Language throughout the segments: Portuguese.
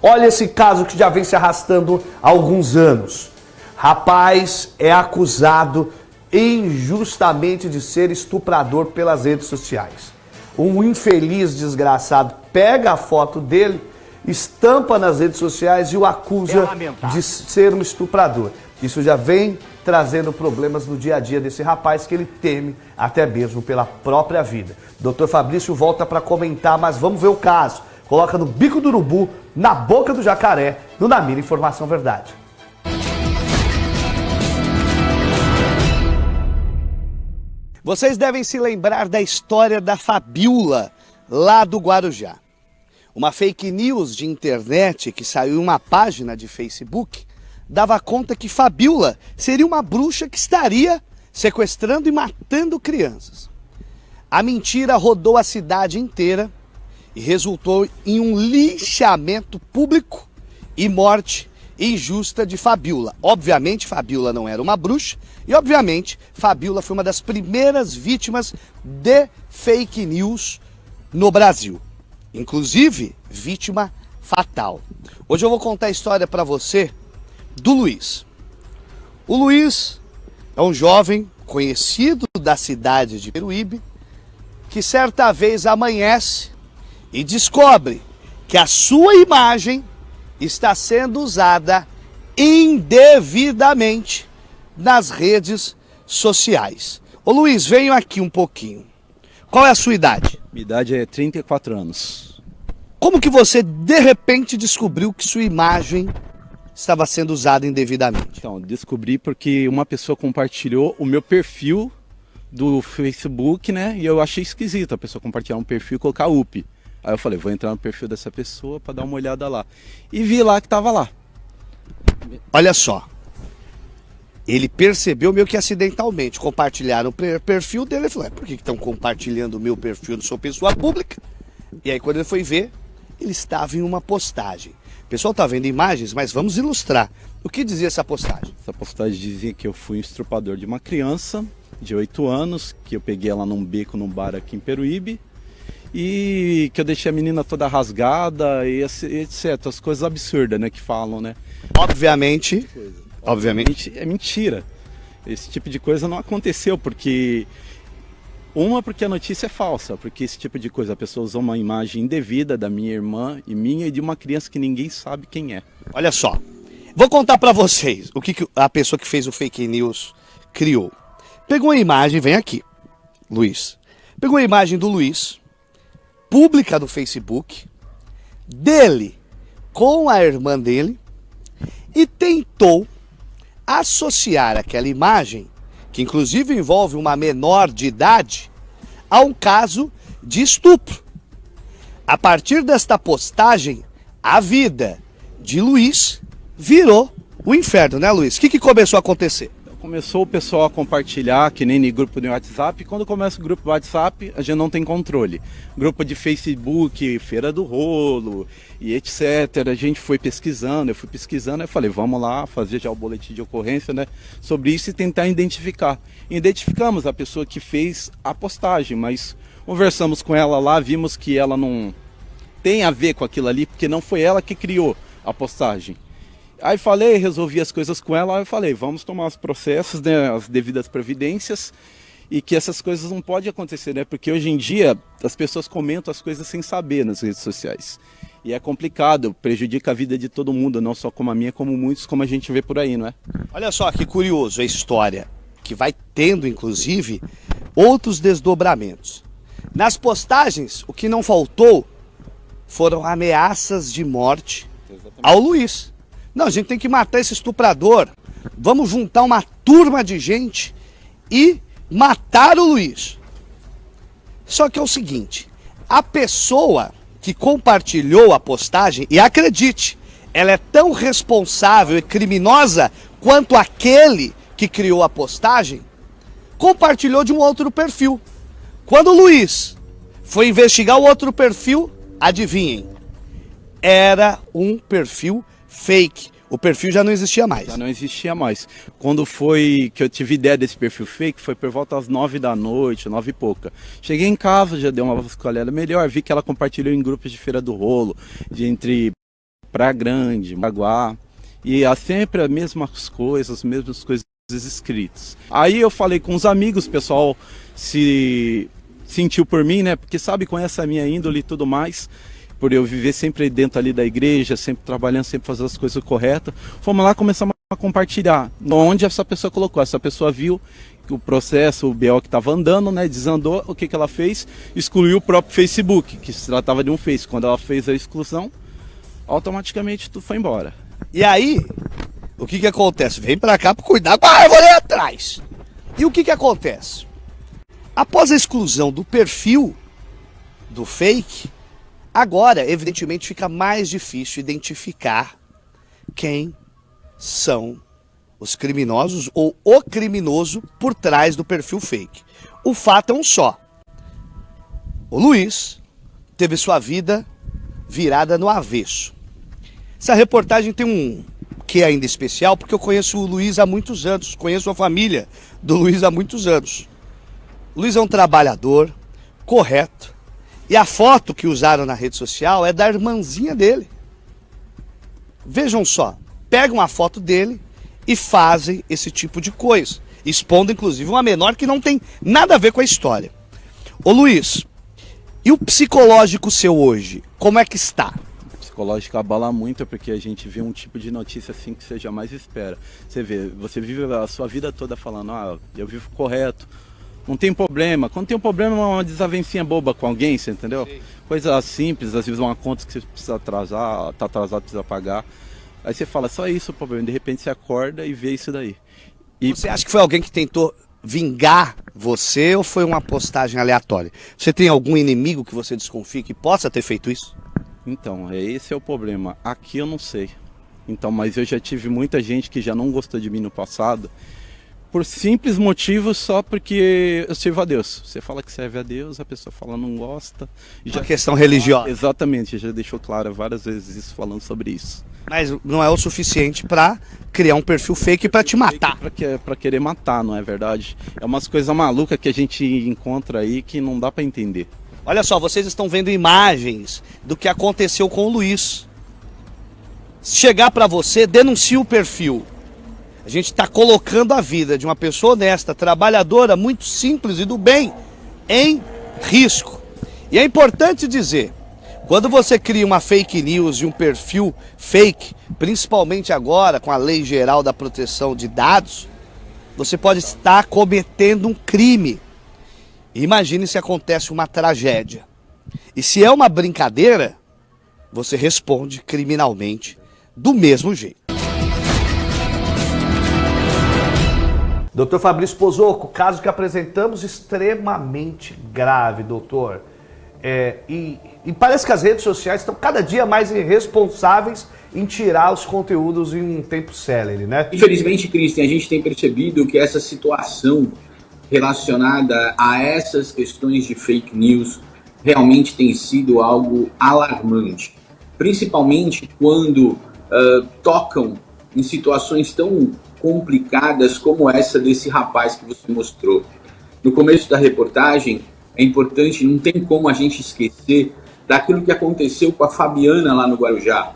Olha esse caso que já vem se arrastando há alguns anos. Rapaz é acusado injustamente de ser estuprador pelas redes sociais. Um infeliz desgraçado pega a foto dele, estampa nas redes sociais e o acusa de ser um estuprador. Isso já vem trazendo problemas no dia a dia desse rapaz, que ele teme até mesmo pela própria vida. Dr. Fabrício volta para comentar, mas vamos ver o caso. Coloca no bico do urubu, na boca do jacaré, no Na Mira Informação Verdade. Vocês devem se lembrar da história da Fabiola, lá do Guarujá. Uma fake news de internet que saiu em uma página de Facebook dava conta que Fabiola seria uma bruxa que estaria sequestrando e matando crianças. A mentira rodou a cidade inteira e resultou em um linchamento público e morte injusta de Fabiola. Obviamente, Fabiola não era uma bruxa e, obviamente, Fabiola foi uma das primeiras vítimas de fake news no Brasil. Inclusive, vítima fatal. Hoje eu vou contar a história para você do Luiz. O Luiz é um jovem conhecido da cidade de Peruíbe que certa vez amanhece e descobre que a sua imagem está sendo usada indevidamente nas redes sociais. Ô Luiz, venho aqui um pouquinho. Qual é a sua idade? Minha idade é 34 anos. Como que você de repente descobriu que sua imagem estava sendo usada indevidamente? Então, descobri porque uma pessoa compartilhou o meu perfil do Facebook, né? E eu achei esquisito a pessoa compartilhar um perfil e colocar UP. Aí eu falei, vou entrar no perfil dessa pessoa para dar uma olhada lá. E vi lá que tava lá. Olha só. Ele percebeu meio que acidentalmente. Compartilharam o perfil dele e falou, por que estão compartilhando o meu perfil? Eu não sou pessoa pública. E aí quando ele foi ver, ele estava em uma postagem. O pessoal tá vendo imagens, mas vamos ilustrar. O que dizia essa postagem? Essa postagem dizia que eu fui um estuprador de uma criança de 8 anos, que eu peguei ela num beco num bar aqui em Peruíbe. E que eu deixei a menina toda rasgada e etc. As coisas absurdas, né, que falam, né? Obviamente é mentira. Esse tipo de coisa não aconteceu, porque porque a notícia é falsa, porque esse tipo de coisa, a pessoa usou uma imagem indevida da minha irmã e minha e de uma criança que ninguém sabe quem é. Olha só, vou contar pra vocês o que a pessoa que fez o fake news criou. Pegou uma imagem, vem aqui, Luiz. Pegou a imagem do Luiz, pública no Facebook, dele com a irmã dele, e tentou associar aquela imagem, que inclusive envolve uma menor de idade, a um caso de estupro. A partir desta postagem, a vida de Luiz virou o inferno, né, Luiz? O que começou a acontecer? Começou o pessoal a compartilhar, que nem em grupo no WhatsApp. Quando começa o grupo do WhatsApp, a gente não tem controle. Grupo de Facebook, Feira do Rolo e etc. A gente foi pesquisando, eu fui pesquisando, eu falei, vamos lá fazer já o boletim de ocorrência, né, sobre isso e tentar identificar. Identificamos a pessoa que fez a postagem, mas conversamos com ela lá, vimos que ela não tem a ver com aquilo ali, porque não foi ela que criou a postagem. Aí resolvi as coisas com ela, aí eu falei, vamos tomar os processos, né, as devidas providências, e que essas coisas não podem acontecer, né, porque hoje em dia as pessoas comentam as coisas sem saber nas redes sociais. E é complicado, prejudica a vida de todo mundo, não só como a minha, como muitos, como a gente vê por aí, não é? Olha só que curioso a história, que vai tendo inclusive outros desdobramentos. Nas postagens, o que não faltou foram ameaças de morte ao Luiz. Não, a gente tem que matar esse estuprador. Vamos juntar uma turma de gente e matar o Luiz. Só que é o seguinte, a pessoa que compartilhou a postagem, e acredite, ela é tão responsável e criminosa quanto aquele que criou a postagem, compartilhou de um outro perfil. Quando o Luiz foi investigar o outro perfil, adivinhem, era um perfil fake. O perfil já não existia mais. Já não existia mais. Quando foi que eu tive ideia desse perfil fake, foi por volta das 9 da noite, 9 e pouca. Cheguei em casa, já dei uma vasculhada melhor, vi que ela compartilhou em grupos de Feira do Rolo, de entre Praia Grande, Maguá, e há sempre as mesmas coisas escritas. Aí eu falei com os amigos, o pessoal se sentiu por mim, né? Porque sabe, conhece a minha índole e tudo mais, por eu viver sempre dentro ali da igreja, sempre trabalhando, sempre fazendo as coisas corretas. Fomos lá, começamos a compartilhar. Onde essa pessoa colocou, essa pessoa viu que o processo, o BO que estava andando, né, desandou, o que ela fez? Excluiu o próprio Facebook, que se tratava de um Face. Quando ela fez a exclusão, automaticamente tudo foi embora. E aí, o que acontece? Vem pra cá pra cuidar com a árvore aí atrás. E o que acontece? Após a exclusão do perfil do fake, agora, evidentemente, fica mais difícil identificar quem são os criminosos ou o criminoso por trás do perfil fake. O fato é um só. O Luiz teve sua vida virada no avesso. Essa reportagem tem um que ainda especial, porque eu conheço o Luiz há muitos anos, conheço a família do Luiz há muitos anos. O Luiz é um trabalhador, correto, e a foto que usaram na rede social é da irmãzinha dele. Vejam só, pegam a foto dele e fazem esse tipo de coisa, expondo inclusive uma menor que não tem nada a ver com a história. Ô Luiz, e o psicológico seu hoje, como é que está? Psicológico abala muito, porque a gente vê um tipo de notícia assim que você jamais espera. Você vê, você vive a sua vida toda falando, eu vivo correto, não tem problema. Quando tem um problema, é uma desavencinha boba com alguém, você entendeu? Sim. Coisa simples, às vezes uma conta que você precisa atrasar, tá atrasado, precisa pagar. Aí você fala, só isso o problema, de repente você acorda e vê isso daí. E você acha que foi alguém que tentou vingar você ou foi uma postagem aleatória? Você tem algum inimigo que você desconfie que possa ter feito isso? Então, esse é o problema. Aqui eu não sei. Então, mas eu já tive muita gente que já não gostou de mim no passado, por simples motivos, só porque eu sirvo a Deus. Você fala que serve a Deus, a pessoa fala não gosta. Uma questão religiosa. Exatamente, já deixou claro várias vezes isso, falando sobre isso. Mas não é o suficiente para criar um perfil fake para te matar. Para querer matar, não é verdade? É umas coisas malucas que a gente encontra aí que não dá para entender. Olha só, vocês estão vendo imagens do que aconteceu com o Luiz. Se chegar para você, denuncie o perfil. A gente está colocando a vida de uma pessoa honesta, trabalhadora, muito simples e do bem, em risco. E é importante dizer, quando você cria uma fake news e um perfil fake, principalmente agora com a Lei Geral da Proteção de Dados, você pode estar cometendo um crime. Imagine se acontece uma tragédia. E se é uma brincadeira, você responde criminalmente do mesmo jeito. Dr. Fabrício Pozzocco, caso que apresentamos extremamente grave, doutor. E parece que as redes sociais estão cada dia mais irresponsáveis em tirar os conteúdos em um tempo célere, né? Infelizmente, Cristian, a gente tem percebido que essa situação relacionada a essas questões de fake news realmente tem sido algo alarmante, principalmente quando tocam em situações tão complicadas como essa desse rapaz que você mostrou. No começo da reportagem, é importante, não tem como a gente esquecer daquilo que aconteceu com a Fabiana lá no Guarujá,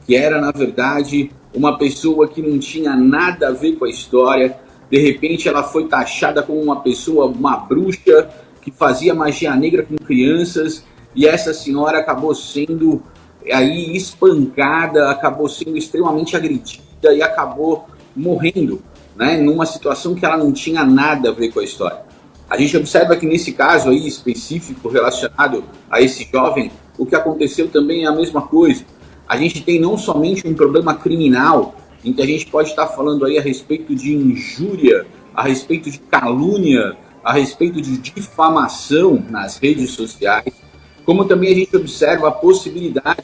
que era, na verdade, uma pessoa que não tinha nada a ver com a história. De repente ela foi taxada como uma pessoa, uma bruxa, que fazia magia negra com crianças, e essa senhora acabou sendo aí espancada, acabou sendo extremamente agredida e acabou morrendo, né, numa situação que ela não tinha nada a ver com a história. A gente observa que nesse caso aí específico relacionado a esse jovem, o que aconteceu também é a mesma coisa. A gente tem não somente um problema criminal, em que a gente pode estar falando aí a respeito de injúria, a respeito de calúnia, a respeito de difamação nas redes sociais, como também a gente observa a possibilidade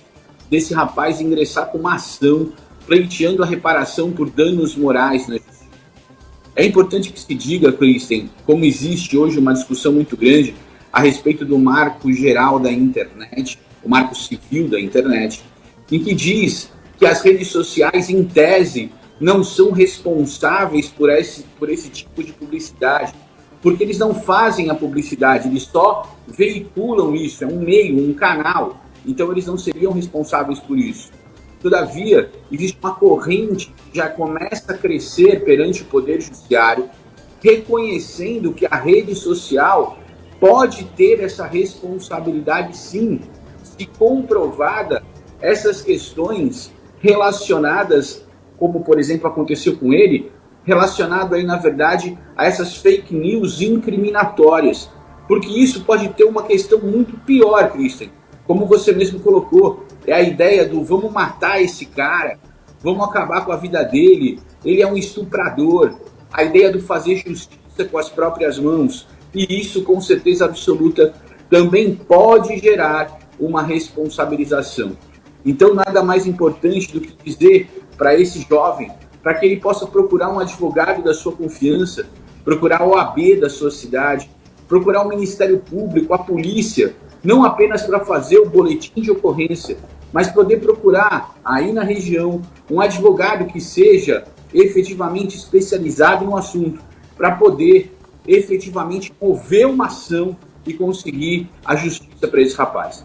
desse rapaz ingressar com uma ação pleiteando a reparação por danos morais na justiça. É importante que se diga, Christian, como existe hoje uma discussão muito grande a respeito do marco geral da internet, o marco civil da internet, em que diz que as redes sociais, em tese, não são responsáveis por esse tipo de publicidade, porque eles não fazem a publicidade, eles só veiculam isso, é um meio, um canal, então eles não seriam responsáveis por isso. Todavia, existe uma corrente que já começa a crescer perante o Poder Judiciário, reconhecendo que a rede social pode ter essa responsabilidade, sim, se comprovada essas questões relacionadas, como por exemplo aconteceu com ele, relacionado aí na verdade a essas fake news incriminatórias, porque isso pode ter uma questão muito pior, Christian, como você mesmo colocou, é a ideia do vamos matar esse cara, vamos acabar com a vida dele, ele é um estuprador, a ideia do fazer justiça com as próprias mãos, e isso com certeza absoluta também pode gerar uma responsabilização. Então nada mais importante do que dizer para esse jovem, para que ele possa procurar um advogado da sua confiança, procurar a OAB da sua cidade, procurar o Ministério Público, a polícia, não apenas para fazer o boletim de ocorrência, mas poder procurar aí na região um advogado que seja efetivamente especializado no assunto, para poder efetivamente mover uma ação e conseguir a justiça para esse rapaz.